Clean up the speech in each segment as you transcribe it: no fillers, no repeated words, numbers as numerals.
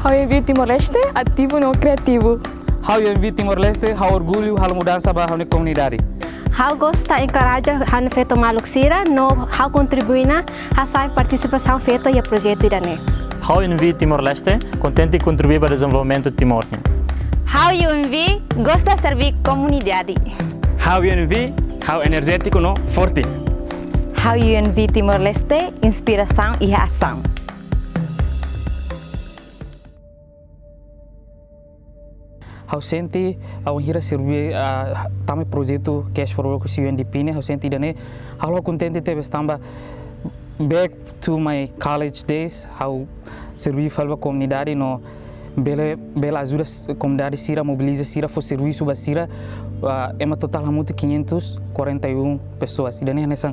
How eu envio Timor-Leste ativo no criativo. How eu envio Timor-Leste, how orgulho, how mudança para a comunidade. How gosta encoraja han feito maluk sira no how contribuina a sai participação feito e projeto irane. How eu envio Timor-Leste, contente de contribuir para o desenvolvimento de Timor. How eu envio gosta de servir comunidade. How eu envio, how energético no forte. How eu envio Timor-Leste, inspiração e ação. How senti ao hira servir também projeto Cash for Work com UNDP né, how senti dane how contente teve estamba back to my college days, how servir para a comunidade no bela ajuda a comunidade sira mobiliza sira for serviço ba sira é uma total muito 541 pessoas e dane nessa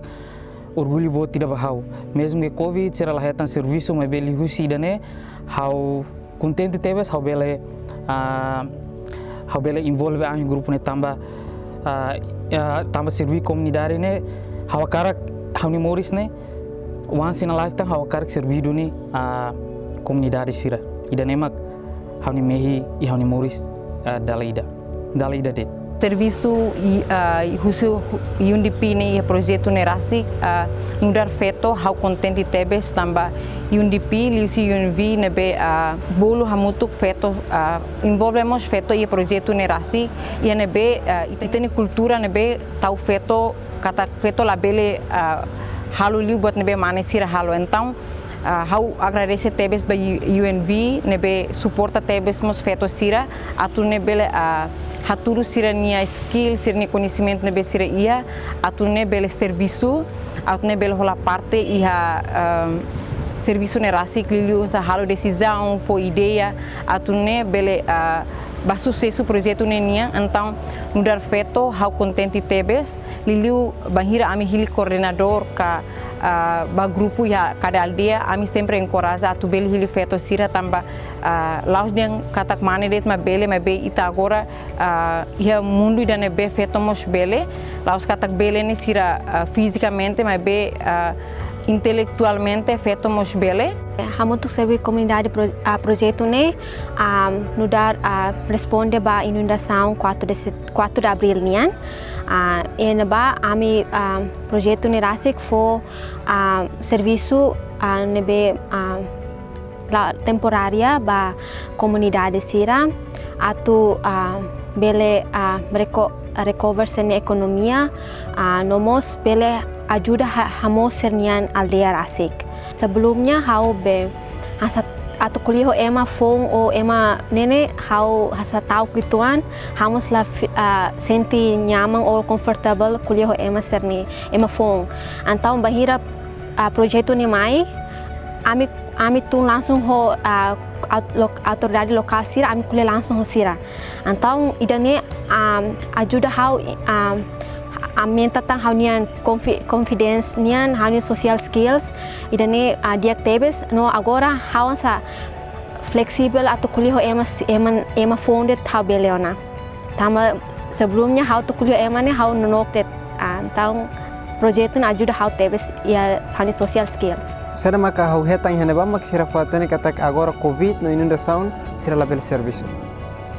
orgulho bom tira bahau mesmo que covid será lá retan serviço mas beli husi dane how contente teve how bela envolve a grupo ne tamba servir comunidade ne how cara how ni moris ne once in a lifetime how cara servir duni comunidade sira ida nemak how ni mehi e how ni moris dalaida de Serviço husu UNDP ne projeto ne rasi mudar feto how contente tebes tamba UNDP liusi UNV ne be bolo hamutuk feto envolvemos feto e projeto ne rasi e ne be itene cultura ne be tau feto kata feto labele halu liu buat ne be manesira halu então how agradece tebes ba UNV ne be suporta tebes mos feto sira atu ne bele haturu sira nia skill sira nia conhecimento ne be sira ia atu ne bele serviço atu ne bele rola parte e serviço ne rasi cliliu sa halo decisão foi ideia atu ne bele ba sucesso projeto ne nia então mudar feto how contente tebes liliu bahira ami hili coordenador ka ba grupo ya cada aldeia ami sempre encoraja atu bele hili feto sira tamba laos yang katak mane det ma be ita agora ia mundo ida ne be feto mos bele laos katak bele ne sira fisicamente ma be intelectualmente feto mos bele Hamutuk servir comunidade projeto ne nudar responde ba inundação 4 de abril nian e ba ami projeto ne rasik fo serviço ne be la temporária ba comunidade sira atu bele recover sen economia nomos bele ajuda hamos sernian aldeia rasik sebelumnya hau be atu kuliah ema fong o ema nene hau hasa tau kituan hamos la senti nyaman or comfortable kuliah ema serni ema fong antau bahira projeto ni mai ami tu langsung ho autoridade lokal sira ami kuliah langsung ho sira então idane ajuda hau amenta tang hau nian confidence nian hau nian social skills idane diak tebes no agora hau sa fleksibel atau kuliah ema founded hau beleona tama sebelumnya hau tu kuliah ema ne hau nonoktet então projeto ajuda hau tebes ya hau nian social skills Será maka hau hetang haneba mak sira fatane katak agora covid no inundação sira label serviço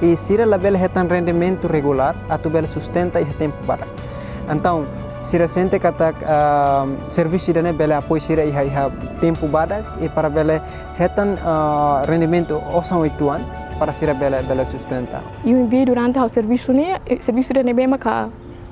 e sira label hetan rendimento regular atu bel sustenta e tempo batak então sira sente katak serviço dane bel apoio sira e tempo badak e para bel hetan rendimento osam ituan para sira bel sustenta UNV durante o serviço dane bem maka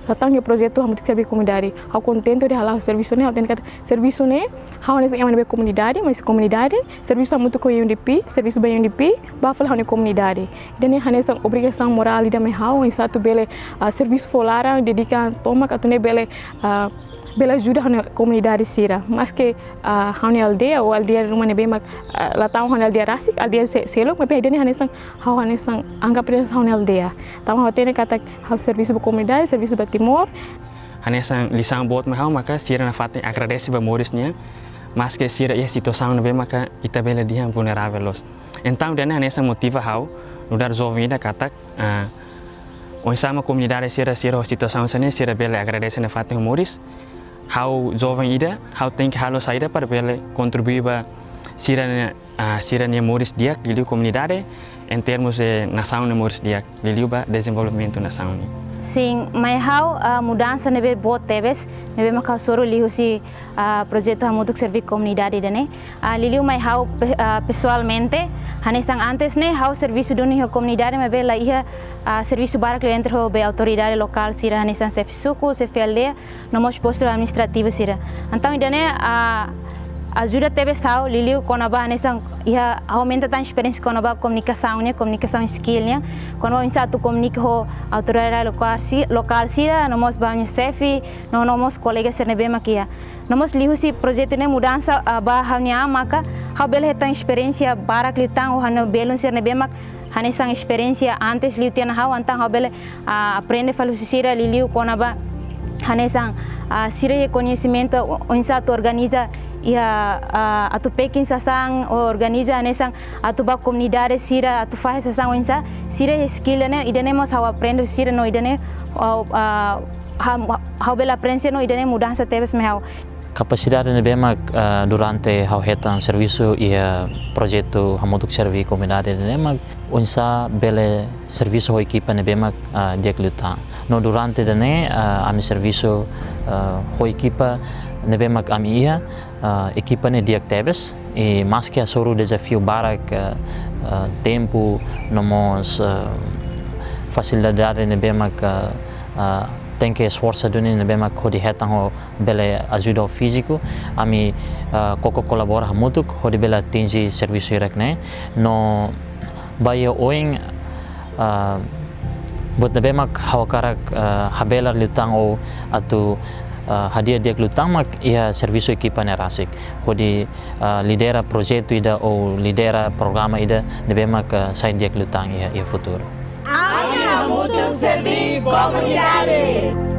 satang projeto hamutik servir comunidade hau contente de halau serviço ne hau ten kata serviço ne hau ne yang be comunidade mas comunidade serviço hamutik ko UNDP serviço ba UNDP ba fala hau ne comunidade dan ne hane sang obrigação moral ida me hau em satu bele serviço folara dedica toma katune bele bela ajuda a comunidade sira mas que a aldeia ou aldeia rumah nebe mak latau aldeia rasik aldeia selo mas beda ni hanesang anggap dia aldeia tahu hotel kata hal serviço ba comunidade serviço ba Timor hanesang lisang bot mahau maka sira na fatin agradece ba morisnya mas que sira ia situação nebe maka itabela dia vulneráveis então dane hanesang motiva hau nudar jovem da kata sama comunidade sira situação sana sira bela agradece na fatin moris how jovem ida how tem que halo saída para bele contribuir ba sira sira nia moris diak liliu comunidade em termos de nação na moris diak liliu ba desenvolvimento nação ni. Sim, mas a mudança nebe boa teves, nebe macau soro liu si projeto hamutuk servir comunidade dane. Liliu mas pessoalmente, hanesang antes ne hau serviço doni ho comunidade mas bela ia serviço para cliente ho be autoridade local sira hanesang se fisuku se felde no mos posto administrativo sira. Então idane ajuda tebe sao liliu konaba hanesang ia aumenta tan experiência konaba comunicação ne comunicação skill ne kono insa tu comunica ho autoridade local sira no mos banho chefe no mos colega ser nebe makia no mos liu si projeto ne mudança ba hanya maka ha bela tan experiência para clitang o hano belon ser nebe mak hanesang experiência antes liu tiana ha antang ha bela aprende falu sira liliu konaba hanesang sira conhecimento insa tu organiza ia atu pekin sasang organiza hanesang atu ba comunidade sira atu faz sasang insa sira skill ne idane mos hawa aprende sira no idane how bela prensa no idane mudança teves me how capacidade de bemak durante hau hetan serviço e projeto hamutuk servi comunidade de bemak unsa bele serviço ho equipa ne bemak diak luta no durante de ne ami serviço ho equipa ne bemak ami ia equipa ne diak tebes e mais que a soro desafio barak tempo nomos facilidade ne bemak tem que esforçar duni ne bema khodi hetan ho bele ajuda físico ami koko colabora hamutuk khodi bela tinji serviço irakne no bayo oing bot ne bema hawakarak habela lutang o atu hadia diak lutang mak ia serviço equipa ne rasik khodi lidera projeto ida o lidera programa ida ne bema sai diak lutang ia futuro. Hamutuk servir comunidade.